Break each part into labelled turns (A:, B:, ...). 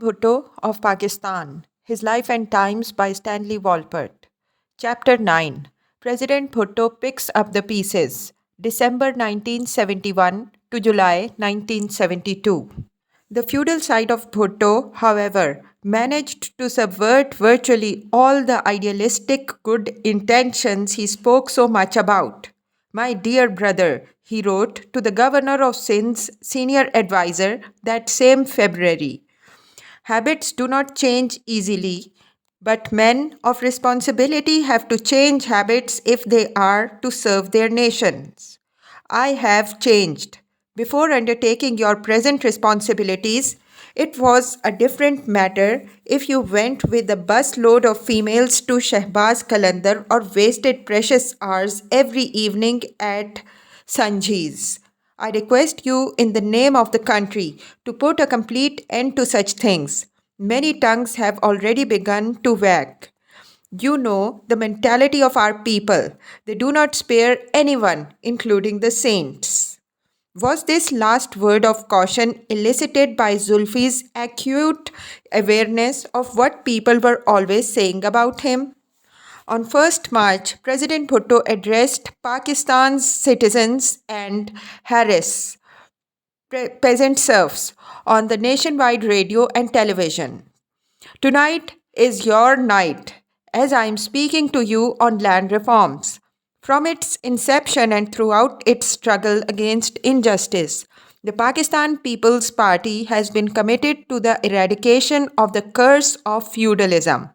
A: Bhutto of Pakistan, His Life and Times by Stanley Wolpert. Chapter 9. President Bhutto picks up the pieces. December 1971 to July 1972. The feudal side of Bhutto, however, managed to subvert virtually all the idealistic good intentions he spoke so much about. My dear brother, he wrote to the governor of Sindh's senior adviser that same February. Habits do not change easily, but men of responsibility have to change habits if they are to serve their nations. I have changed. Before undertaking your present responsibilities, it was a different matter if you went with a bus load of females to Shehbaz Kalandar or wasted precious hours every evening at Sanji's. I request you, in the name of the country, to put a complete end to such things. Many tongues have already begun to wag. You know the mentality of our people. They do not spare anyone, including the saints. Was this last word of caution elicited by Zulfi's acute awareness of what people were always saying about him? On 1st March, President Bhutto addressed Pakistan's citizens and Harris, peasant serfs, on the nationwide radio and television. Tonight is your night as I am speaking to you on land reforms. From its inception and throughout its struggle against injustice, the Pakistan People's Party has been committed to the eradication of the curse of feudalism.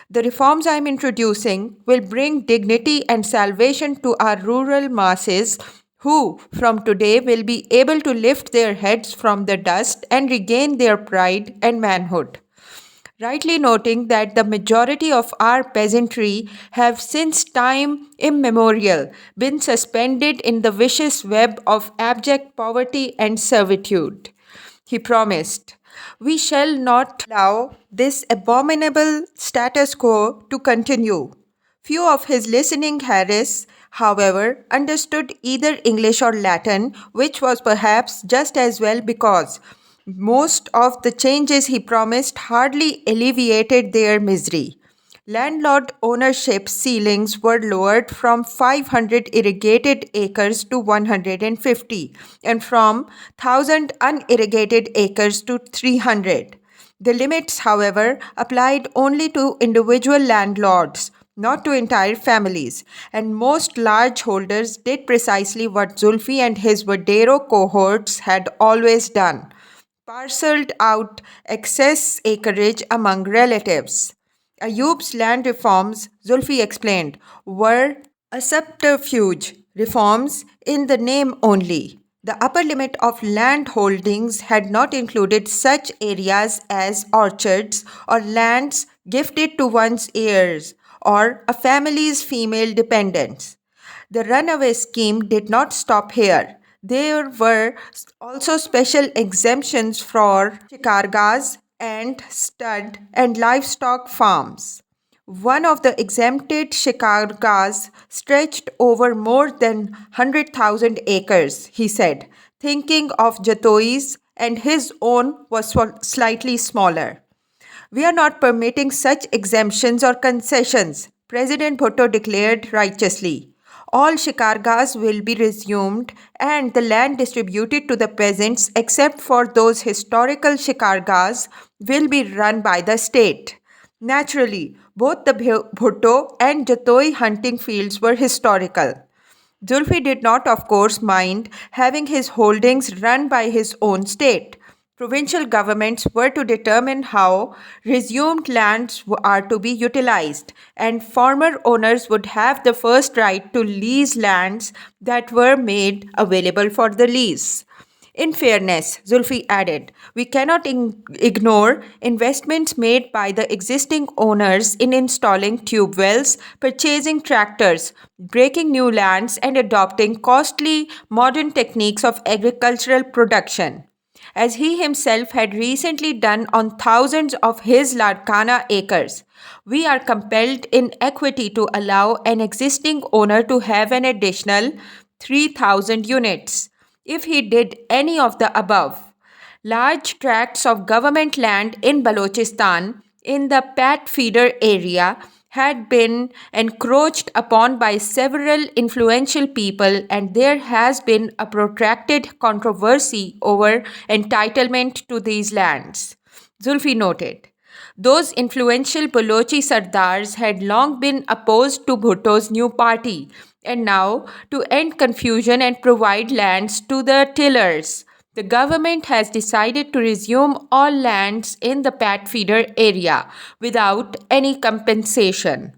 A: The reforms I am introducing will bring dignity and salvation to our rural masses who, from today, will be able to lift their heads from the dust and regain their pride and manhood. Rightly noting that the majority of our peasantry have since time immemorial been suspended in the vicious web of abject poverty and servitude. He promised, "We shall not allow this abominable status quo to continue." Few of his listening Harris, however, understood either English or Latin, which was perhaps just as well because most of the changes he promised hardly alleviated their misery. Landlord ownership ceilings were lowered from 500 irrigated acres to 150 and from 1,000 unirrigated acres to 300. The limits, however, applied only to individual landlords, not to entire families, and most large holders did precisely what Zulfi and his Vadero cohorts had always done: parceled out excess acreage among relatives. Ayub's land reforms, Zulfi explained, were a subterfuge, reforms in the name only. The upper limit of land holdings had not included such areas as orchards or lands gifted to one's heirs or a family's female dependents. The runaway scheme did not stop here. There were also special exemptions for shikargas and stud and livestock farms. One of the exempted shikargas stretched over more than 100,000 acres, he said, thinking of Jatoi's, and his own was slightly smaller. "We are not permitting such exemptions or concessions," President Bhutto declared righteously. "All shikargas will be resumed and the land distributed to the peasants, except for those historical shikargas, will be run by the state." Naturally, both the Bhutto and Jatoi hunting fields were historical. Zulfi did not, of course, mind having his holdings run by his own state. Provincial governments were to determine how resumed lands are to be utilized, and former owners would have the first right to lease lands that were made available for the lease. In fairness, Zulfi added, we cannot ignore investments made by the existing owners in installing tube wells, purchasing tractors, breaking new lands, and adopting costly modern techniques of agricultural production, as he himself had recently done on thousands of his Larkana acres. We are compelled in equity to allow an existing owner to have an additional 3,000 units. If he did any of the above, Large tracts of government land in Balochistan in the Pat feeder area had been encroached upon by several influential people, and there has been a protracted controversy over entitlement to these lands. Zulfi noted. Those influential Balochi Sardars had long been opposed to Bhutto's new party, and now, to end confusion and provide lands to the tillers, the government has decided to resume all lands in the Pat feeder area without any compensation.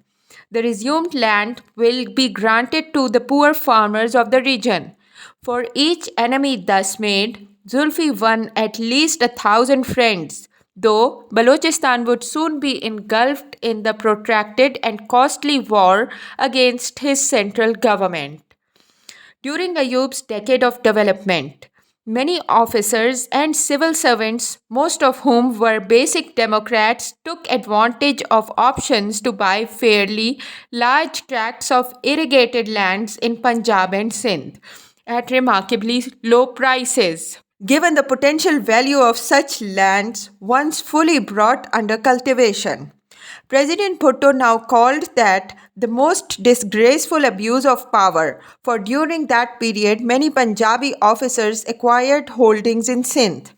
A: The resumed land will be granted to the poor farmers of the region. For each enemy thus made, Zulfi won at least 1,000 friends, though Balochistan would soon be engulfed in the protracted and costly war against his central government. During Ayub's decade of development, many officers and civil servants, most of whom were basic Democrats, took advantage of options to buy fairly large tracts of irrigated lands in Punjab and Sindh at remarkably low prices. Given the potential value of such lands once fully brought under cultivation, President Bhutto now called that the most disgraceful abuse of power, for during that period many Punjabi officers acquired holdings in Sindh.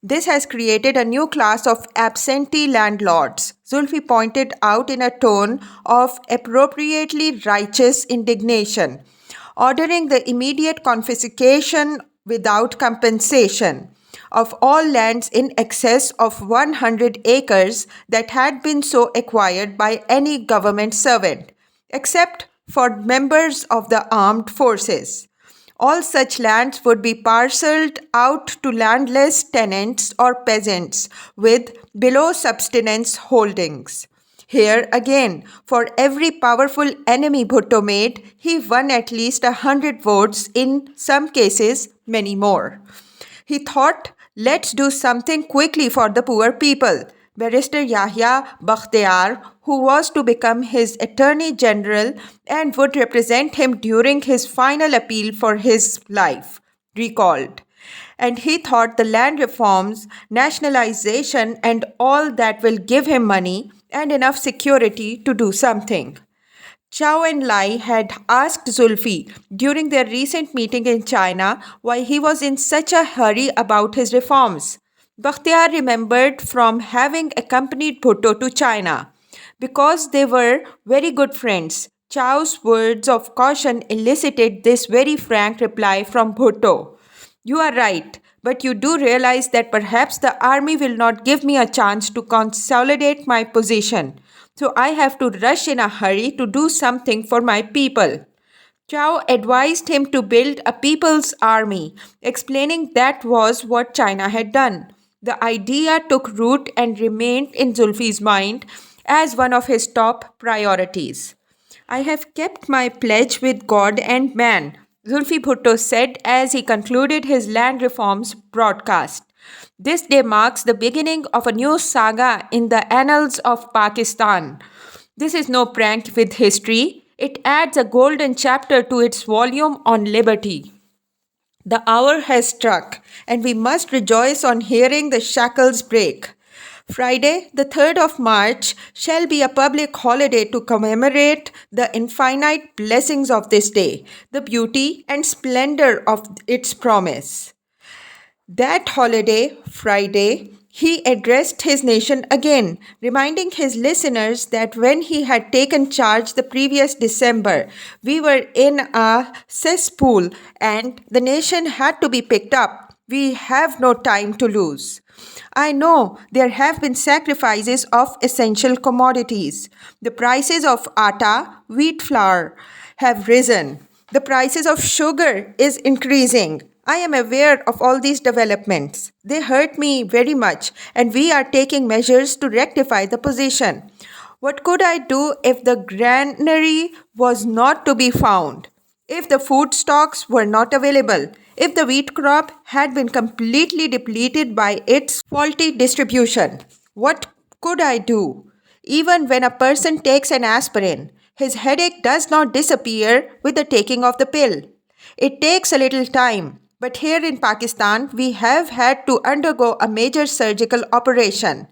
A: This has created a new class of absentee landlords, Zulfi pointed out in a tone of appropriately righteous indignation, ordering the immediate confiscation without compensation of all lands in excess of 100 acres that had been so acquired by any government servant, except for members of the armed forces. All such lands would be parceled out to landless tenants or peasants with below subsistence holdings. Here again, for every powerful enemy Bhutto made, he won at least 100 votes, in some cases, many more. He thought, let's do something quickly for the poor people. Barrister Yahya Bakhtiar, who was to become his Attorney General and would represent him during his final appeal for his life, recalled. And he thought the land reforms, nationalization, and all that will give him money and enough security to do something. Zhou Enlai had asked Zulfi during their recent meeting in China why he was in such a hurry about his reforms. Bakhtiar remembered from having accompanied Bhutto to China. Because they were very good friends, Zhou's words of caution elicited this very frank reply from Bhutto. You are right, but you do realize that perhaps the army will not give me a chance to consolidate my position. So I have to rush in a hurry to do something for my people. Zhao advised him to build a people's army, explaining that was what China had done. The idea took root and remained in Zulfi's mind as one of his top priorities. I have kept my pledge with God and man, Zulfi Bhutto said as he concluded his land reforms broadcast. This day marks the beginning of a new saga in the annals of Pakistan. This is no prank with history. It adds a golden chapter to its volume on liberty. The hour has struck, and we must rejoice on hearing the shackles break. Friday, the 3rd of March, shall be a public holiday to commemorate the infinite blessings of this day, the beauty and splendor of its promise. That holiday, Friday, he addressed his nation again, reminding his listeners that when he had taken charge the previous December, we were in a cesspool and the nation had to be picked up. We have no time to lose. I know there have been sacrifices of essential commodities. The prices of atta, wheat flour, have risen. The prices of sugar is increasing. I am aware of all these developments. They hurt me very much, and we are taking measures to rectify the position. What could I do if the granary was not to be found? If the food stocks were not available? If the wheat crop had been completely depleted by its faulty distribution? What could I do? Even when a person takes an aspirin, his headache does not disappear with the taking of the pill. It takes a little time, But here in Pakistan, we have had to undergo a major surgical operation.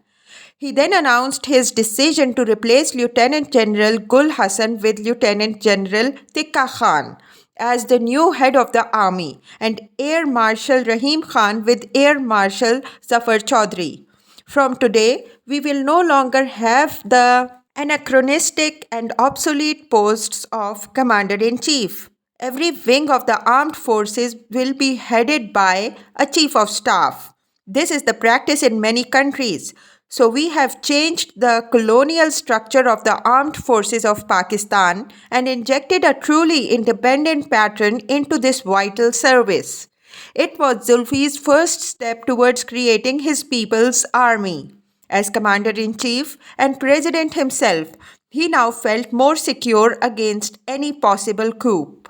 A: He then announced his decision to replace Lieutenant General Gul Hassan with Lieutenant General Tikka Khan as the new head of the army and Air Marshal Rahim Khan with Air Marshal Zafar Chaudhry. From today, we will no longer have the anachronistic and obsolete posts of Commander-in-Chief. Every wing of the armed forces will be headed by a Chief of Staff. This is the practice in many countries. So we have changed the colonial structure of the armed forces of Pakistan and injected a truly independent pattern into this vital service. It was Zulfi's first step towards creating his people's army. As commander-in-chief and president himself, he now felt more secure against any possible coup.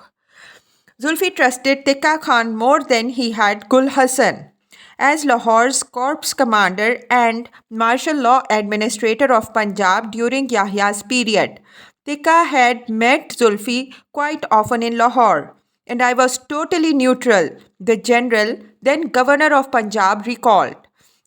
A: Zulfi trusted Tikka Khan more than he had Gul Hassan. As Lahore's corps commander and martial law administrator of Punjab during Yahya's period, Tikka had met Zulfi quite often in Lahore, and I was totally neutral, the general, then governor of Punjab, recalled.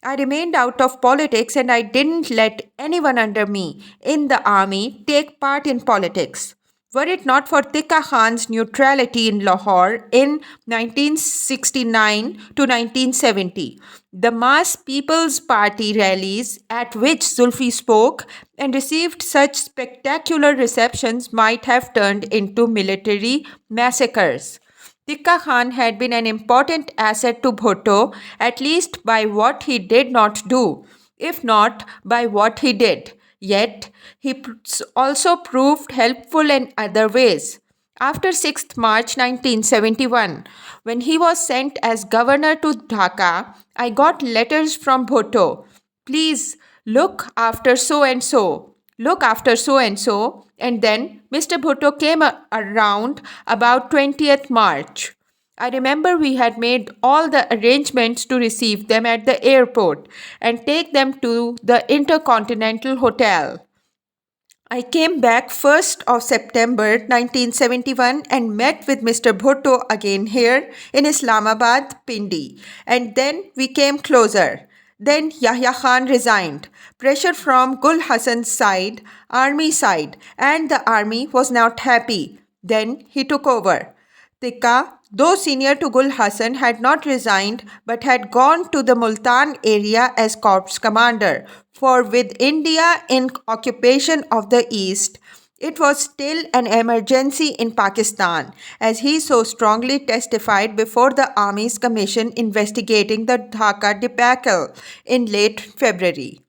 A: I remained out of politics and I didn't let anyone under me in the army take part in politics. Were it not for Tikka Khan's neutrality in Lahore in 1969 to 1970, the mass People's Party rallies at which Zulfi spoke and received such spectacular receptions might have turned into military massacres. Tikka Khan had been an important asset to Bhutto, at least by what he did not do, if not by what he did. Yet, he also proved helpful in other ways. After 6th March 1971, when he was sent as governor to Dhaka, I got letters from Bhutto. Please look after so and so. Look after so and so. And then Mr. Bhutto came around about 20th March. I remember we had made all the arrangements to receive them at the airport and take them to the Intercontinental Hotel. I came back 1st of September 1971 and met with Mr. Bhutto again here in Islamabad, Pindi, and then we came closer. Then Yahya Khan resigned. Pressure from Gul Hassan's side, army side, and the army was not happy. Then he took over. Tikka, though senior to Gul Hassan, had not resigned but had gone to the Multan area as corps commander, for with India in occupation of the east, it was still an emergency in Pakistan, as he so strongly testified before the Army's commission investigating the Dhaka debacle in late February.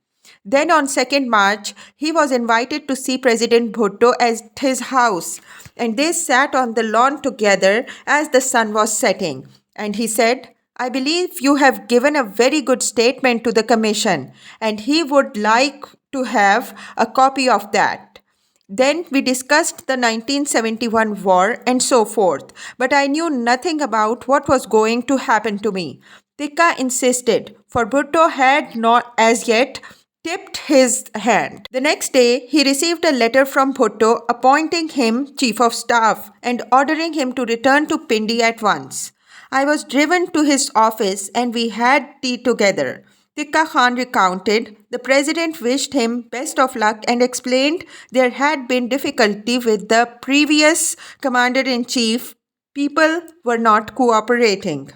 A: Then on 2nd March, he was invited to see President Bhutto at his house, and they sat on the lawn together as the sun was setting. And he said, I believe you have given a very good statement to the commission, and he would like to have a copy of that. Then we discussed the 1971 war and so forth, but I knew nothing about what was going to happen to me. Tikka insisted, for Bhutto had not as yet tipped his hand. The next day, he received a letter from Bhutto appointing him Chief of Staff and ordering him to return to Pindi at once. I was driven to his office and we had tea together. Tikka Khan recounted, the president wished him best of luck and explained there had been difficulty with the previous commander-in-chief. People were not cooperating.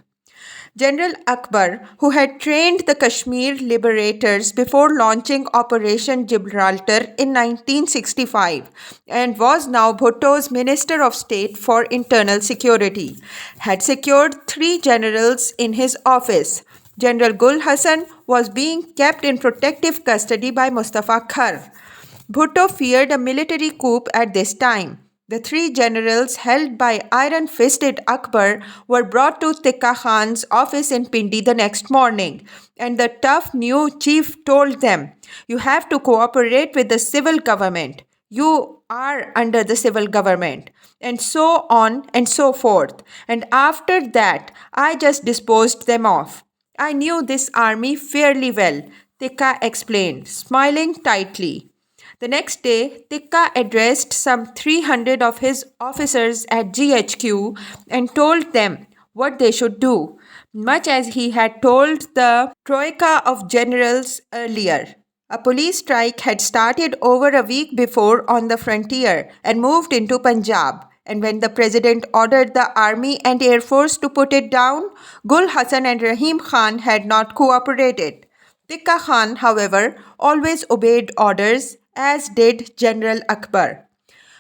A: General Akbar, who had trained the Kashmir liberators before launching Operation Gibraltar in 1965 and was now Bhutto's Minister of State for Internal Security, had secured 3 generals in his office. General Gul Hassan was being kept in protective custody by Mustafa Khar. Bhutto feared a military coup at this time. The 3 generals held by iron-fisted Akbar were brought to Tikka Khan's office in Pindi the next morning, and the tough new chief told them, you have to cooperate with the civil government. You are under the civil government, and so on and so forth. And after that, I just disposed them off. I knew this army fairly well, Tikka explained, smiling tightly. The next day, Tikka addressed some 300 of his officers at GHQ and told them what they should do. much as he had told the troika of generals earlier. A police strike had started over a week before on the frontier and moved into Punjab. And when the president ordered the army and air force to put it down, Gul Hassan and Rahim Khan had not cooperated. Tikka Khan, however, always obeyed orders, as did General Akbar.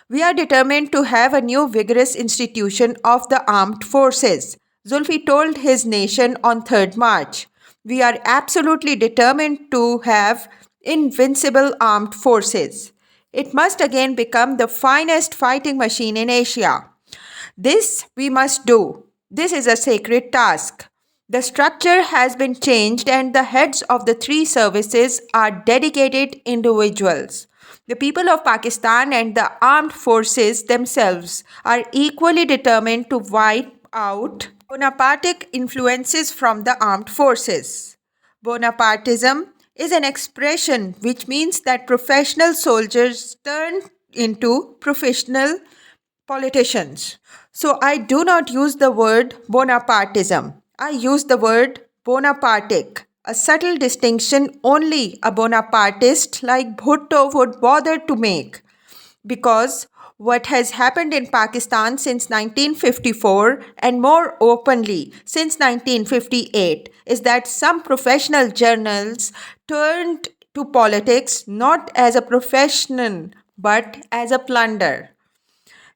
A: We are determined to have a new vigorous institution of the armed forces, Zulfi told his nation on 3rd March. We are absolutely determined to have invincible armed forces. It must again become the finest fighting machine in Asia. This we must do. This is a sacred task. The structure has been changed and the heads of the three services are dedicated individuals. The people of Pakistan and the armed forces themselves are equally determined to wipe out Bonapartic influences from the armed forces. Bonapartism is an expression which means that professional soldiers turn into professional politicians. So I do not use the word Bonapartism. I use the word Bonapartic, a subtle distinction only a Bonapartist like Bhutto would bother to make. Because what has happened in Pakistan since 1954 and more openly since 1958 is that some professional journals turned to politics not as a profession but as a plunder.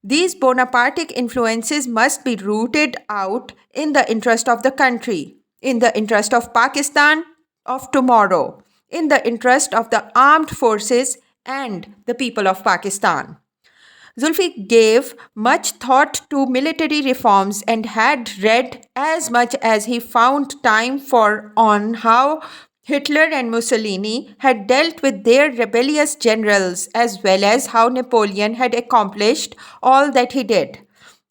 A: These Bonapartic influences must be rooted out in the interest of the country, in the interest of Pakistan of tomorrow, in the interest of the armed forces and the people of Pakistan. Zulfi gave much thought to military reforms and had read as much as he found time for on how Hitler and Mussolini had dealt with their rebellious generals as well as how Napoleon had accomplished all that he did.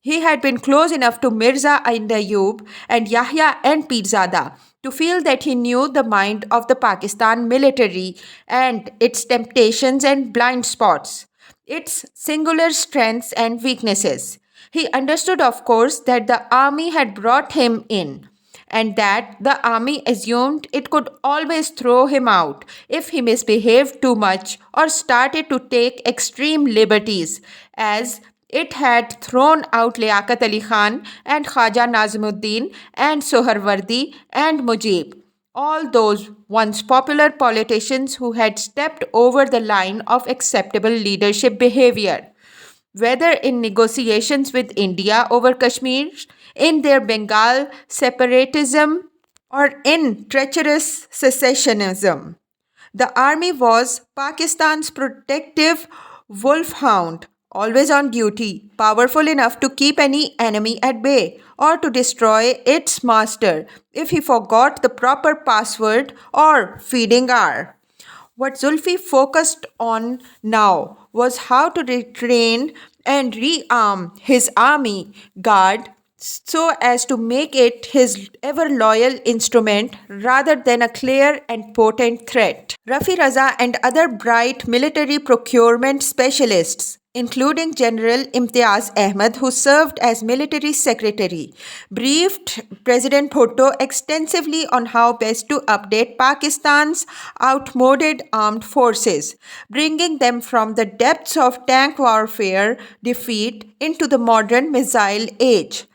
A: He had been close enough to Mirza Ain Ayyub and Yahya and Pirzada to feel that he knew the mind of the Pakistan military and its temptations and blind spots, its singular strengths and weaknesses. He understood, of course, that the army had brought him in and that the army assumed it could always throw him out if he misbehaved too much or started to take extreme liberties, as it had thrown out Liaquat Ali Khan and Khaja Nazimuddin and Sohrawardi and Mujib, all those once popular politicians who had stepped over the line of acceptable leadership behavior. Whether in negotiations with India over Kashmir, in their Bengal separatism, or in treacherous secessionism. The army was Pakistan's protective wolfhound, always on duty, powerful enough to keep any enemy at bay or to destroy its master if he forgot the proper password or feeding hour. What Zulfi focused on now was how to retrain and rearm his army guard so as to make it his ever loyal instrument rather than a clear and potent threat. Rafi Raza and other bright military procurement specialists, including General Imtiaz Ahmed, who served as military secretary, briefed President Bhutto extensively on how best to update Pakistan's outmoded armed forces, bringing them from the depths of tank warfare defeat into the modern missile age.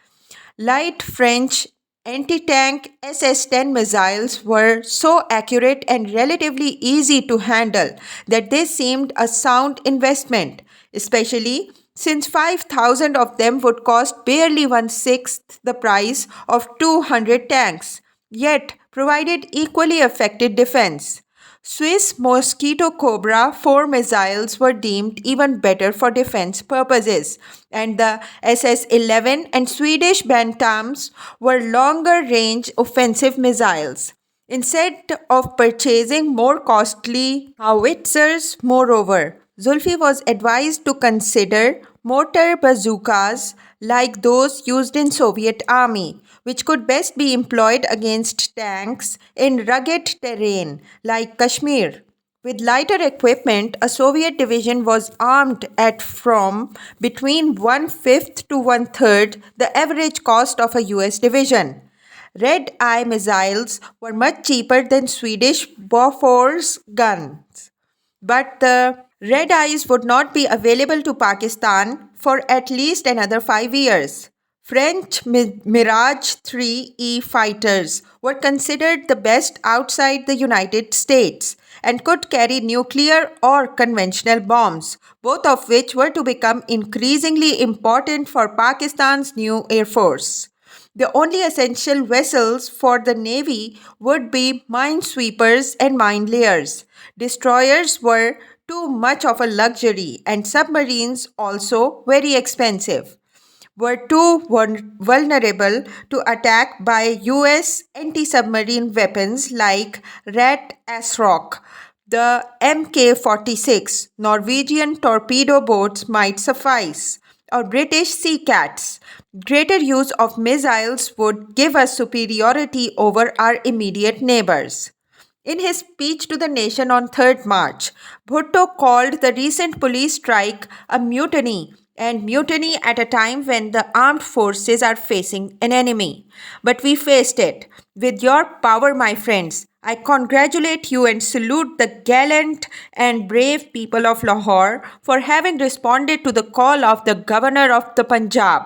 A: Light French anti-tank SS-10 missiles were so accurate and relatively easy to handle that they seemed a sound investment, especially since 5,000 of them would cost barely one-sixth the price of 200 tanks, yet provided equally effective defense. Swiss Mosquito Cobra 4 missiles were deemed even better for defense purposes, and the SS-11 and Swedish Bantams were longer-range offensive missiles. Instead of purchasing more costly howitzers, moreover, Zulfi was advised to consider mortar bazookas like those used in Soviet army, which could best be employed against tanks in rugged terrain like Kashmir. With lighter equipment, a Soviet division was armed at from between one-fifth to one-third the average cost of a US division. Red Eye missiles were much cheaper than Swedish Bofors guns. But the Red Eyes would not be available to Pakistan for at least another 5 years. French Mirage 3E fighters were considered the best outside the United States and could carry nuclear or conventional bombs, both of which were to become increasingly important for Pakistan's new Air Force. The only essential vessels for the Navy would be minesweepers and mine layers. Destroyers were too much of a luxury, and submarines, also very expensive, were too vulnerable to attack by US anti submarine weapons like Rat Asrock. The Mk 46 Norwegian torpedo boats might suffice, or British Sea Cats. Greater use of missiles would give us superiority over our immediate neighbors. In his speech to the nation on 3rd March, Bhutto called the recent police strike a mutiny, and mutiny at a time when the armed forces are facing an enemy. But we faced it. With your power, my friends, I congratulate you and salute the gallant and brave people of Lahore for having responded to the call of the governor of the Punjab.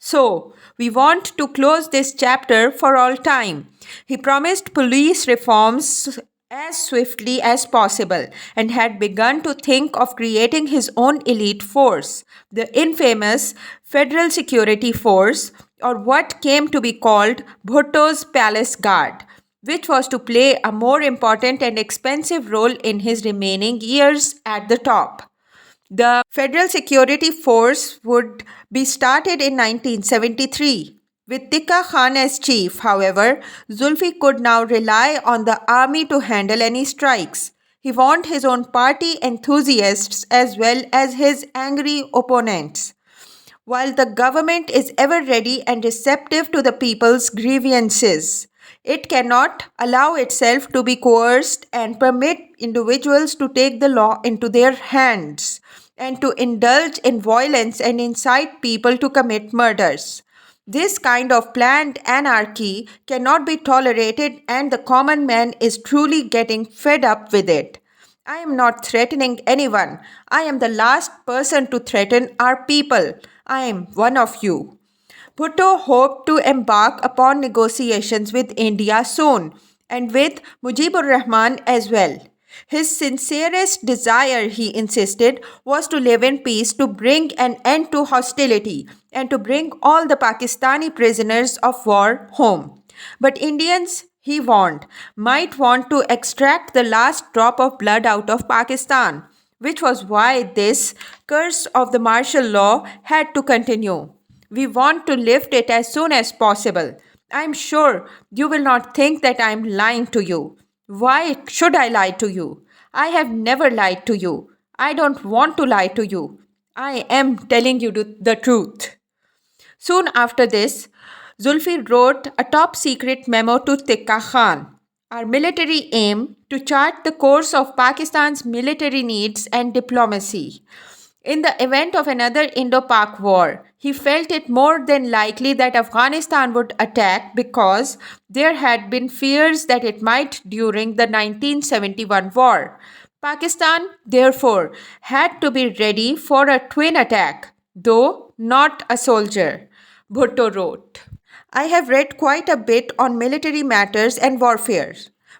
A: So, we want to close this chapter for all time. He promised police reforms as swiftly as possible and had begun to think of creating his own elite force, the infamous Federal Security Force, or what came to be called Bhutto's Palace Guard, which was to play a more important and expensive role in his remaining years at the top. The Federal Security Force would be started in 1973. With Tikka Khan as chief, however, Zulfi could now rely on the army to handle any strikes. He warned his own party enthusiasts as well as his angry opponents. While the government is ever ready and receptive to the people's grievances, it cannot allow itself to be coerced and permit individuals to take the law into their hands and to indulge in violence and incite people to commit murders. This kind of planned anarchy cannot be tolerated, and the common man is truly getting fed up with it. I am not threatening anyone. I am the last person to threaten our people. I am one of you. Bhutto hoped to embark upon negotiations with India soon, and with Mujibur Rahman as well. His sincerest desire, he insisted, was to live in peace, to bring an end to hostility, and to bring all the Pakistani prisoners of war home. But Indians, he warned, might want to extract the last drop of blood out of Pakistan, which was why this curse of the martial law had to continue. We want to lift it as soon as possible. I am sure you will not think that I am lying to you. Why should I lie to you? I have never lied to you. I don't want to lie to you. I am telling you the truth. Soon after this, Zulfi wrote a top secret memo to Tikka Khan. Our military aim to chart the course of Pakistan's military needs and diplomacy. In the event of another Indo-Pak war, he felt it more than likely that Afghanistan would attack because there had been fears that it might during the 1971 war. Pakistan, therefore, had to be ready for a twin attack, though not a soldier, Bhutto wrote. I have read quite a bit on military matters and warfare.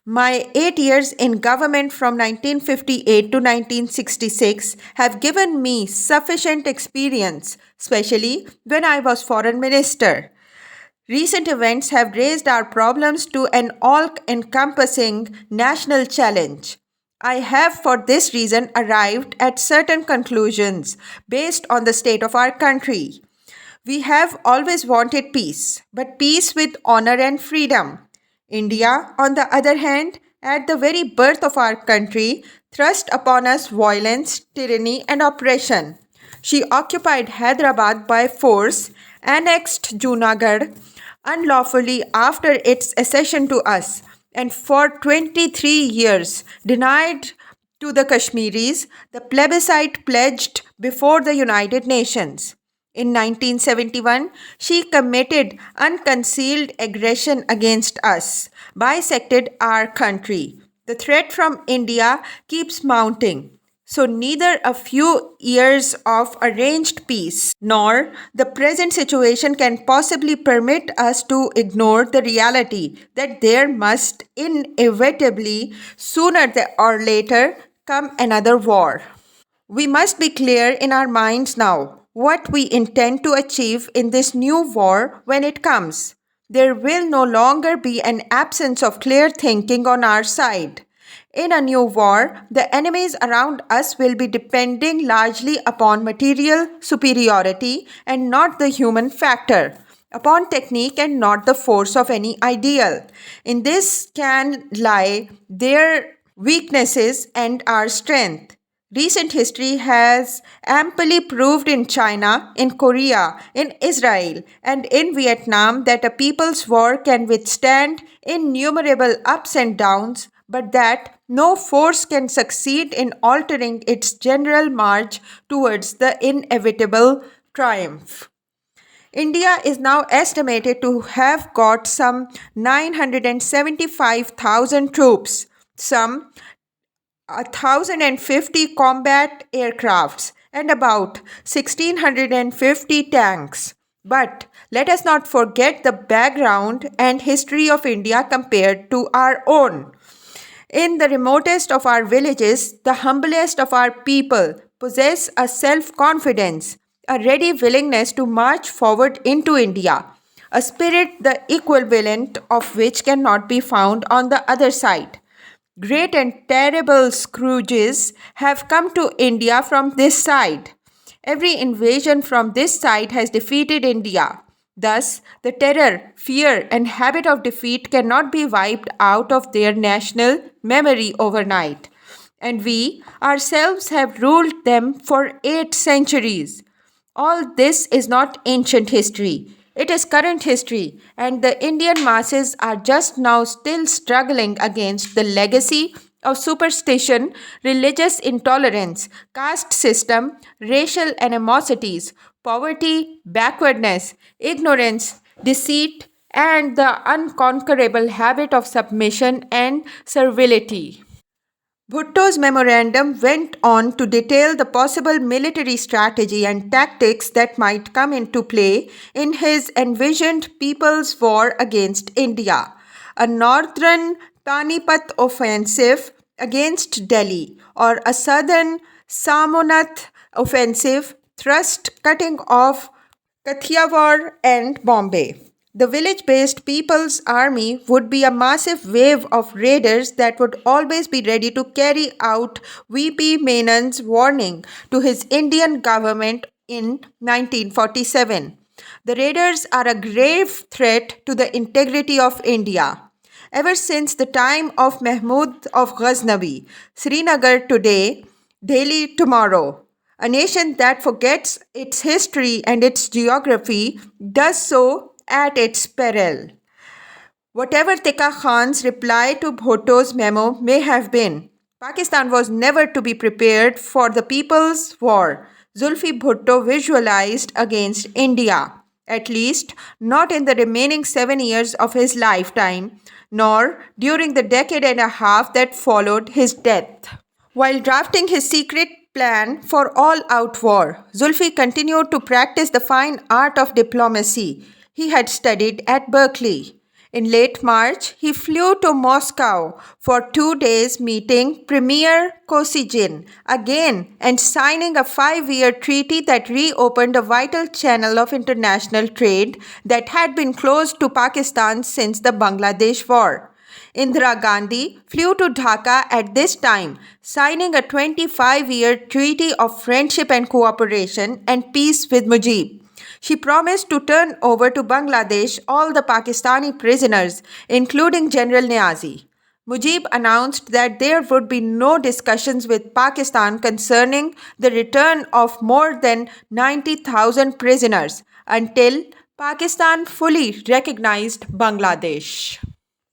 A: My 8 years in government from 1958 to 1966 have given me sufficient experience, especially when I was foreign minister. Recent events have raised our problems to an all-encompassing national challenge. I have for this reason arrived at certain conclusions based on the state of our country. We have always wanted peace, but peace with honor and freedom. India, on the other hand, at the very birth of our country, thrust upon us violence, tyranny, and oppression. She occupied Hyderabad by force, annexed Junagadh unlawfully after its accession to us, and for 23 years denied to the Kashmiris the plebiscite pledged before the United Nations. In 1971, she committed unconcealed aggression against us, bisected our country. The threat from India keeps mounting. So, neither a few years of arranged peace nor the present situation can possibly permit us to ignore the reality that there must inevitably, sooner or later, come another war. We must be clear in our minds now what we intend to achieve in this new war when it comes. There will no longer be an absence of clear thinking on our side. In a new war, the enemies around us will be depending largely upon material superiority and not the human factor, upon technique and not the force of any ideal. In this can lie their weaknesses and our strength. Recent history has amply proved in China, in Korea, in Israel, and in Vietnam that a people's war can withstand innumerable ups and downs, but that no force can succeed in altering its general march towards the inevitable triumph. India is now estimated to have got some 975,000 troops, some 1,050 combat aircrafts, and about 1,650 tanks. But let us not forget the background and history of India compared to our own. In the remotest of our villages, the humblest of our people possess a self confidence, a ready willingness to march forward into India, a spirit the equivalent of which cannot be found on the other side. Great and terrible scourges have come to India from this side. Every invasion from this side has defeated India. Thus, the terror, fear, and habit of defeat cannot be wiped out of their national memory overnight. And we ourselves have ruled them for 8 centuries. All this is not ancient history. It is current history, and the Indian masses are just now still struggling against the legacy of superstition, religious intolerance, caste system, racial animosities, poverty, backwardness, ignorance, deceit, and the unconquerable habit of submission and servility. Bhutto's memorandum went on to detail the possible military strategy and tactics that might come into play in his envisioned People's War against India, a northern Panipat offensive against Delhi, or a southern Samonath offensive thrust cutting off Kathiawar and Bombay. The village based People's Army would be a massive wave of raiders that would always be ready to carry out V.P. Menon's warning to his Indian government in 1947. The raiders are a grave threat to the integrity of India. Ever since the time of Mahmud of Ghaznavi, Srinagar today, Delhi tomorrow. A nation that forgets its history and its geography does so at its peril. Whatever Tika Khan's reply to Bhutto's memo may have been, Pakistan was never to be prepared for the People's War Zulfi Bhutto visualized against India, at least not in the remaining 7 years of his lifetime, nor during the decade and a half that followed his death. While drafting his secret plan for all-out war, Zulfi continued to practice the fine art of diplomacy he had studied at Berkeley. In late March, he flew to Moscow for 2 days meeting Premier Kosygin again and signing a 5-year treaty that reopened a vital channel of international trade that had been closed to Pakistan since the Bangladesh War. Indira Gandhi flew to Dhaka at this time, signing a 25-year treaty of friendship and cooperation and peace with Mujib. She promised to turn over to Bangladesh all the Pakistani prisoners, including General Niazi. Mujib announced that there would be no discussions with Pakistan concerning the return of more than 90,000 prisoners until Pakistan fully recognized Bangladesh.